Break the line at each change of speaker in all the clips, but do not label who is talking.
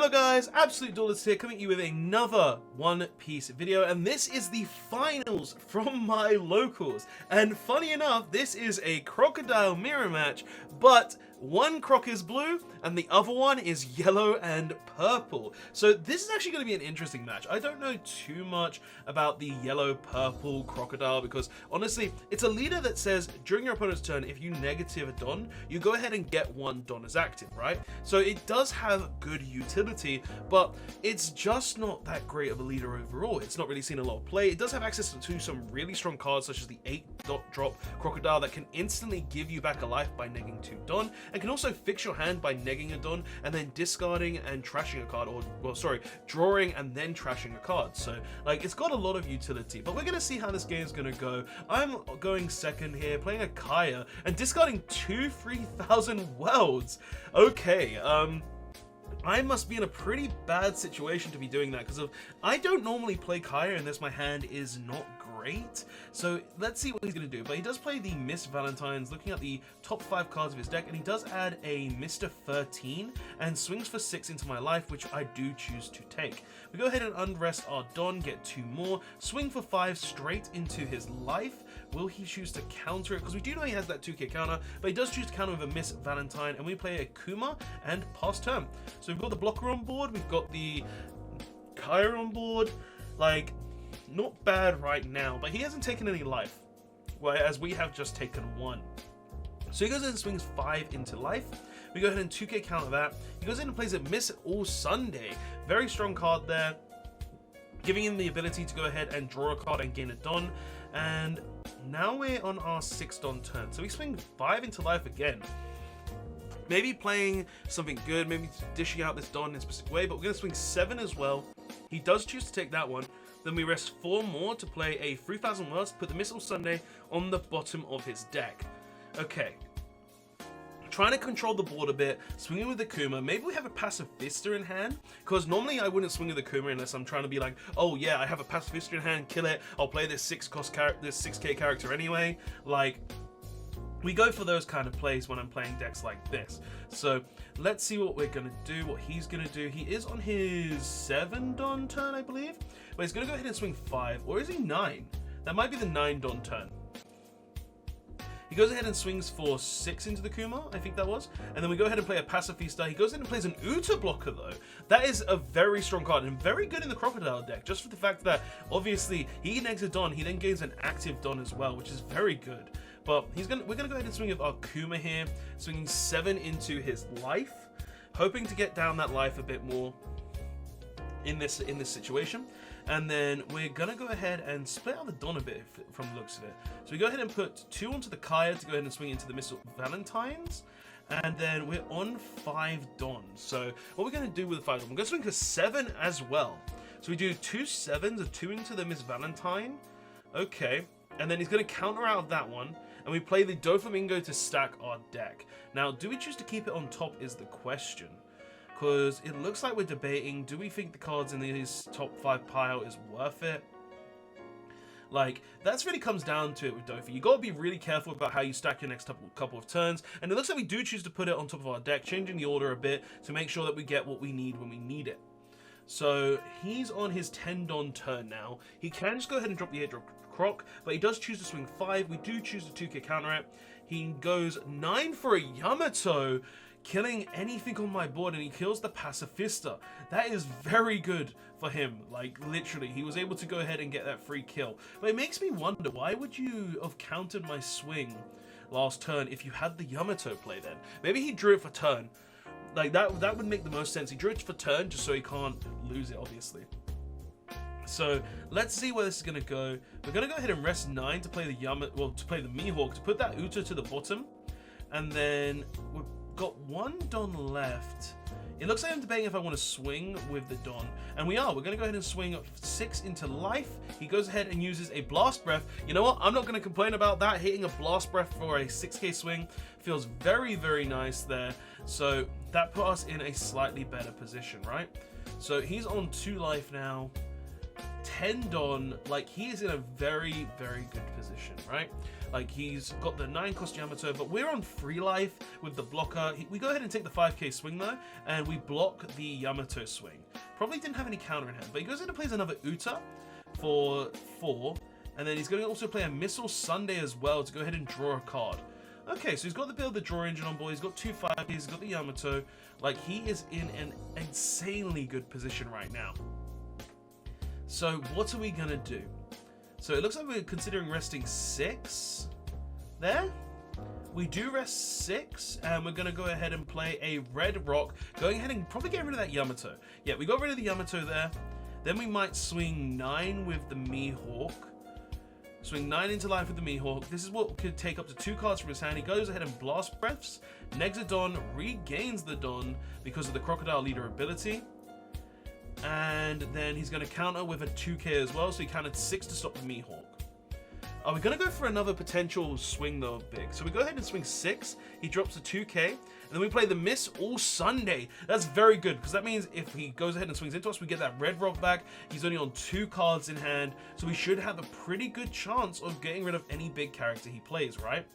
Hello guys, Absolute Duelist here, coming at you with another One Piece video, and this is the finals from my locals. And funny enough, this is a Crocodile mirror match, but one croc is blue and the other one is yellow and purple. So this is actually going to be an interesting match. I don't know too much about the yellow-purple Crocodile because honestly, it's a leader that says during your opponent's turn, if you negative a Don, you go ahead and get one Don as active, right? So it does have good utility, but it's just not that great of a leader overall. It's not really seen a lot of play. It does have access to some really strong cards such as the 8-drop Crocodile that can instantly give you back a life by negging 2 Don, and can also fix your hand by negging a Don and then discarding and trashing a card, or well, sorry, drawing and then trashing a card. So like, it's got a lot of utility, but we're gonna see how this game is gonna go. I'm going second here, playing a Kaya and discarding 2 3000 welds. Okay, I must be in a pretty bad situation to be doing that because I don't normally play Kaya unless my hand is not great. So let's see what he's going to do. But he does play the Miss Valentine's, looking at the top 5 cards of his deck, and he does add a Mr. 13 and swings for 6 into my life, which I do choose to take. We go ahead and unrest our Don, get 2 more, swing for 5 straight into his life. Will he choose to counter it? Because we do know he has that 2k counter, but he does choose to counter with a Miss Valentine, and we play a Kuma and pass turn. So we've got the blocker on board, we've got the Kaya on board, like, not bad right now, but he hasn't taken any life, whereas we have just taken 1. So he goes in and swings 5 into life. We go ahead and 2k counter that. He goes in and plays a Miss All Sunday. Very strong card there, giving him the ability to go ahead and draw a card and gain a Don. And now we're on our 6th Don turn. So we swing 5 into life again. Maybe playing something good, maybe dishing out this Don in a specific way, but we're going to swing 7 as well. He does choose to take that one. Then we rest 4 more to play a 3000 welds, put the Missile Sunday on the bottom of his deck. Okay. Trying to control the board a bit, swinging with the Kuma. Maybe we have a Pacifista in hand, because normally I wouldn't swing with the Kuma unless I'm trying to be like, oh yeah, I have a Pacifista in hand, kill it, I'll play this 6k character anyway. Like, we go for those kind of plays when I'm playing decks like this. So let's see what we're going to do, what he's going to do. He is on his 7 Don turn, I believe. But he's going to go ahead and swing 5. Or is he 9? That might be the 9 Don turn. He goes ahead and swings for 6 into the Kuma, I think that was. And then we go ahead and play a Pacifista. He goes in and plays an Uta blocker though. That is a very strong card and very good in the Crocodile deck, just for the fact that obviously he negs a Don, he then gains an active Don as well, which is very good. But we're gonna go ahead and swing with our Kuma here, swinging 7 into his life, hoping to get down that life a bit more in this situation. And then we're gonna go ahead and split out the Don a bit from the looks of it. So we go ahead and put 2 onto the Kaya to go ahead and swing into the Missile Valentines. And then we're on 5 Dons. So what we're gonna do with the 5 Dons, we're gonna swing for 7 as well. So we do 2 7s, a 2 into the Miss Valentine. Okay, and then he's gonna counter out of that one. And we play the Doflamingo to stack our deck. Now, do we choose to keep it on top is the question. Because it looks like we're debating, do we think the cards in his top 5 pile is worth it? Like, that's really comes down to it with Dofi. You gotta be really careful about how you stack your next couple of turns. And it looks like we do choose to put it on top of our deck, changing the order a bit to make sure that we get what we need when we need it. So he's on his 10 Don turn now. He can just go ahead and drop the 8-drop Croc, but he does choose to swing 5. We do choose to 2k counter it. He goes 9 for a Yamato, killing anything on my board, and he kills the Pacifista. That is very good for him. Like, literally, he was able to go ahead and get that free kill. But it makes me wonder, why would you have countered my swing last turn if you had the Yamato play then? Maybe he drew it for turn. Like, that would make the most sense. He drew it for turn just so he can't lose it, obviously. So let's see where this is gonna go. We're gonna go ahead and rest 9 to play the to play the Mihawk, to put that Uta to the bottom, and then we've got 1 Don left. It looks like I'm debating if I want to swing with the Don, and we are. We're gonna go ahead and swing 6 into life. He goes ahead and uses a Blast Breath. You know what? I'm not gonna complain about that. Hitting a Blast Breath for a 6k swing feels very, very nice there. So that put us in a slightly better position, right? So he's on 2 life now. 10 Don, like, he is in a very, very good position, right? Like, he's got the 9 cost Yamato, but we're on free life with the blocker. We go ahead and take the 5k swing, though, and we block the Yamato swing. Probably didn't have any counter in hand, but he goes in and plays another Uta for 4, and then he's going to also play a Missile Sunday as well to go ahead and draw a card. Okay, so he's got the build, the draw engine on board, he's got 2 5s, he's got the Yamato. Like, he is in an insanely good position right now. So what are we going to do? So it looks like we're considering resting 6 there. We do rest 6, and we're going to go ahead and play a red rock, going ahead and probably get rid of that Yamato. Yeah, we got rid of the Yamato there. Then we might swing 9 with the Mihawk. Swing 9 into life with the Mihawk. This is what could take up to 2 cards from his hand. He goes ahead and Blast Breaths. Negs a Don, regains the Don because of the Crocodile Leader ability. And then he's going to counter with a 2k as well, so he counted 6 to stop the Mihawk. Are we going to go for another potential swing though, big? So we go ahead and swing 6, he drops a 2k, and then we play the Miss All Sunday. That's very good, because that means if he goes ahead and swings into us, we get that red rock back. He's only on 2 cards in hand, so we should have a pretty good chance of getting rid of any big character he plays, right?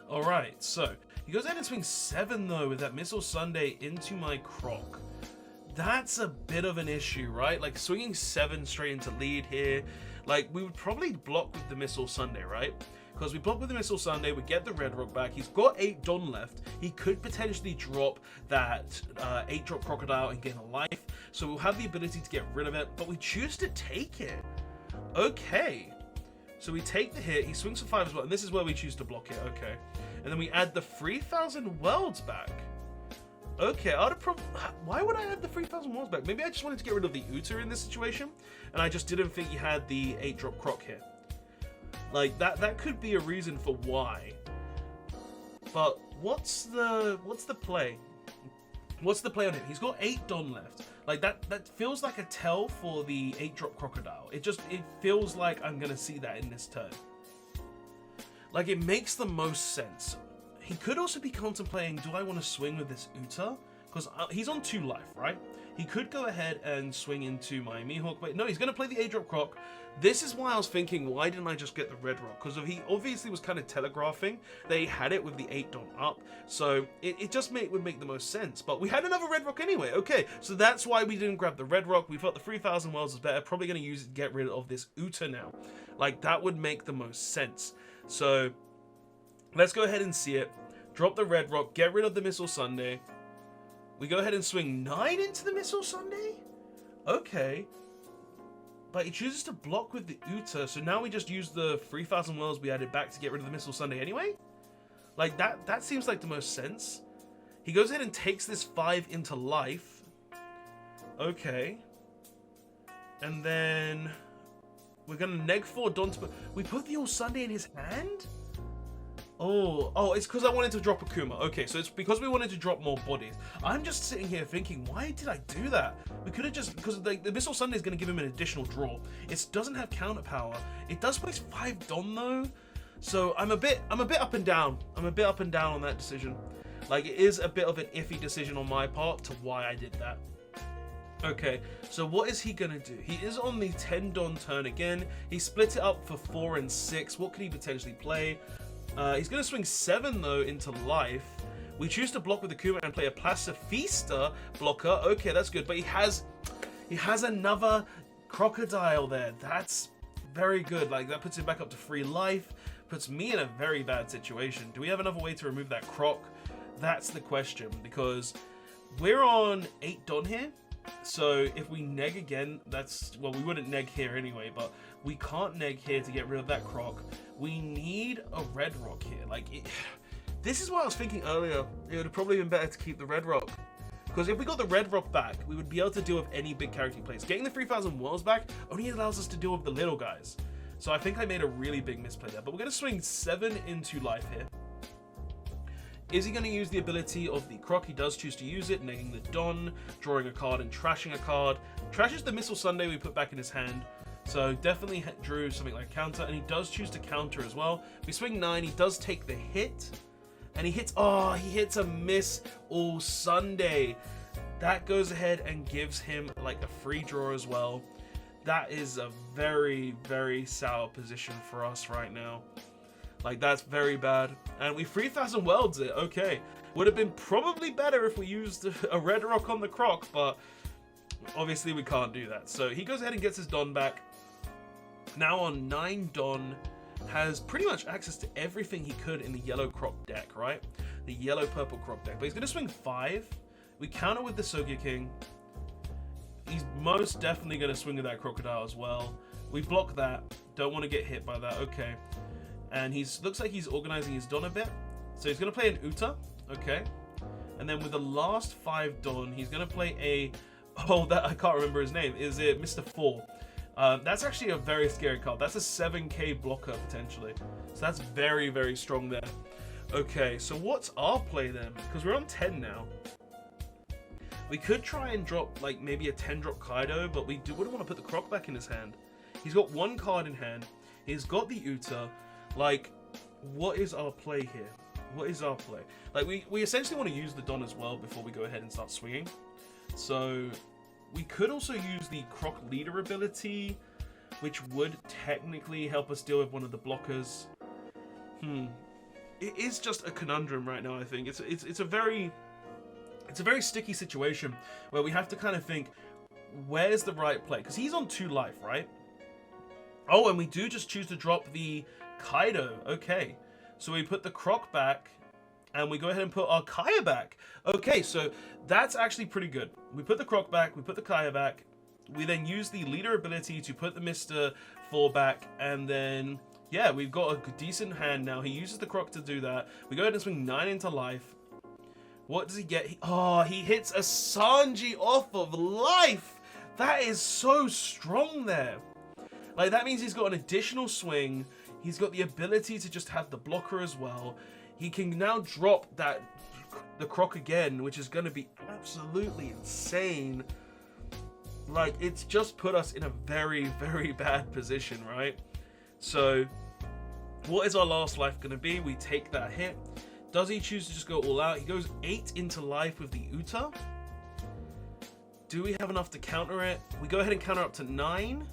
Alright, so he goes ahead and swings 7 though with that Missile Sunday into my Croc. That's a bit of an issue, right? Like, swinging 7 straight into lead here. Like, we would probably block with the Missile Sunday, right? Because we block with the Missile Sunday, we get the red rock back. He's got 8 Don left. He could potentially drop that 8-drop Crocodile and gain a life. So we'll have the ability to get rid of it, but we choose to take it. Okay. So we take the hit. He swings for 5 as well, and this is where we choose to block it. Okay. And then we add the 3,000 worlds back. Okay, why would I add the 3,000 worlds back? Maybe I just wanted to get rid of the Uta in this situation, and I just didn't think he had the 8-drop Croc here. Like, that could be a reason for why. But what's the play? What's the play on him? He's got 8 Don left. Like, that feels like a tell for the 8-drop Crocodile. It feels like I'm gonna see that in this turn. Like, it makes the most sense. He could also be contemplating, do I want to swing with this Uta? Because he's on 2 life, right? He could go ahead and swing into my Mihawk, but no, he's going to play the 8-drop Croc. This is why I was thinking, why didn't I just get the red rock? Because he obviously was kind of telegraphing that he had it with the 8 Don up. So it just would make the most sense. But we had another red rock anyway. Okay, so that's why we didn't grab the red rock. We felt the 3,000 worlds was better. Probably going to use it to get rid of this Uta now. Like, that would make the most sense. So let's go ahead and see it. Drop the red rock, get rid of the Missile Sunday. We go ahead and swing 9 into the Missile Sunday? Okay. But he chooses to block with the Uta, so now we just use the 3,000 worlds we added back to get rid of the Missile Sunday anyway? Like, that seems like the most sense. He goes ahead and takes this 5 into life. Okay. And then we're going to neg 4 Don. We put the All Sunday in his hand? Oh, it's because I wanted to drop Akuma. Okay, so it's because we wanted to drop more bodies. I'm just sitting here thinking, why did I do that? We could have just, because the Missile Sunday is going to give him an additional draw. It doesn't have counter power. It does waste 5 Don though. So I'm a bit up and down. I'm a bit up and down on that decision. Like, it is a bit of an iffy decision on my part to why I did that. Okay, so what is he gonna do? He is on the 10 Don turn again. He split it up for 4 and 6. What could he potentially play? He's going to swing 7 though into life. We choose to block with the Kuma and play a Pacifista blocker. Okay, that's good. But he has another Crocodile there. That's very good. Like, that puts him back up to 3 life. Puts me in a very bad situation. Do we have another way to remove that Croc? That's the question, because we're on 8 Don here. So if we neg again, well, we wouldn't neg here anyway, but we can't neg here to get rid of that Croc. We need a red rock here. Like, this is why I was thinking earlier, it would have probably been better to keep the red rock. Because if we got the red rock back, we would be able to deal with any big character he plays. Getting the 3,000 worlds back only allows us to deal with the little guys. So I think I made a really big misplay there. But we're going to swing 7 into life here. Is he going to use the ability of the Croc? He does choose to use it, negging the Don, drawing a card and trashing a card. Trashes the Missile Sunday we put back in his hand. So definitely drew something like counter, and he does choose to counter as well. We swing 9, he does take the hit, and he hits a Miss All Sunday. That goes ahead and gives him like a free draw as well. that is a very, very sour position for us right now. Like, that's very bad. And we 3,000 worlds it, okay. Would have been probably better if we used a red rock on the Croc, but obviously we can't do that. So he goes ahead and gets his Don back. Now on 9 Don, has pretty much access to everything he could in the yellow Croc deck, right? The yellow-purple Croc deck. But he's going to swing 5. We counter with the Sogia King. He's most definitely going to swing with that Crocodile as well. We block that. Don't want to get hit by that. Okay. And looks like he's organizing his Don a bit. So he's going to play an Uta. Okay. And then with the last 5 Don, he's going to play a... Oh, that I can't remember his name. Is it Mr. 4? That's actually a very scary card. That's a 7k blocker, potentially. So that's very, very strong there. Okay, so what's our play then? Because we're on 10 now. We could try and drop, like, maybe a 10-drop Kaido, but we wouldn't want to put the Croc back in his hand. He's got 1 card in hand. He's got the Uta. Like, what is our play here? What is our play? Like, we essentially want to use the Don as well before we go ahead and start swinging. So... we could also use the Croc Leader ability, which would technically help us deal with one of the blockers. It is just a conundrum right now, I think. It's a very sticky situation where we have to kind of think, where's the right play? Because he's on 2 life, right? Oh, and we do just choose to drop the Kaido. Okay. So we put the Croc back, and we go ahead and put our Kaya back. Okay, so that's actually pretty good. We put the Croc back, we put the Kaya back. We then use the Leader ability to put the Mr. 4 back. And then, yeah, we've got a decent hand now. He uses the Croc to do that. We go ahead and swing 9 into life. What does he get? He hits a Sanji off of life. That is so strong there. Like, that means he's got an additional swing. He's got the ability to just have the blocker as well. He can now drop the Croc again, which is going to be absolutely insane. Like, it's just put us in a very, very bad position, right? So, what is our last life going to be? We take that hit. Does he choose to just go all out? He goes 8 into life with the Uta. Do we have enough to counter it? We go ahead and counter up to 9.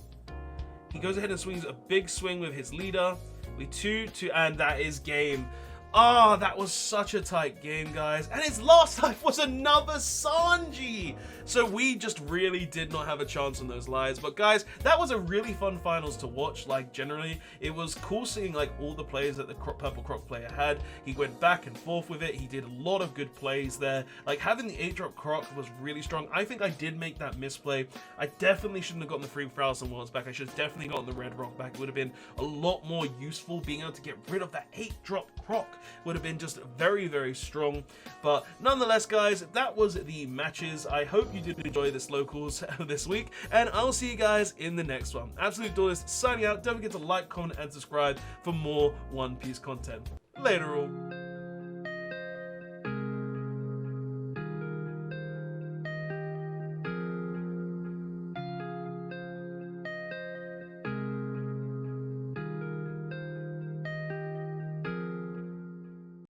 He goes ahead and swings a big swing with his leader. We 2-2, and that is game. Ah, that was such a tight game, guys. And his last life was another Sanji. So we just really did not have a chance on those lives. But guys, that was a really fun finals to watch. Like, generally, it was cool seeing like all the plays that the Purple Croc player had. He went back and forth with it. He did a lot of good plays there. Like, having the 8-drop Croc was really strong. I think I did make that misplay. I definitely shouldn't have gotten the 3,000 worlds back. I should have definitely gotten the Red Rock back. It would have been a lot more useful. Being able to get rid of that 8-drop Croc would have been just very, very strong. But nonetheless, guys, that was the matches. I hope you did enjoy this locals this week, and I'll see you guys in the next one. Absolute Duelist signing out. Don't forget to like, comment, and subscribe for more One Piece content. Later all.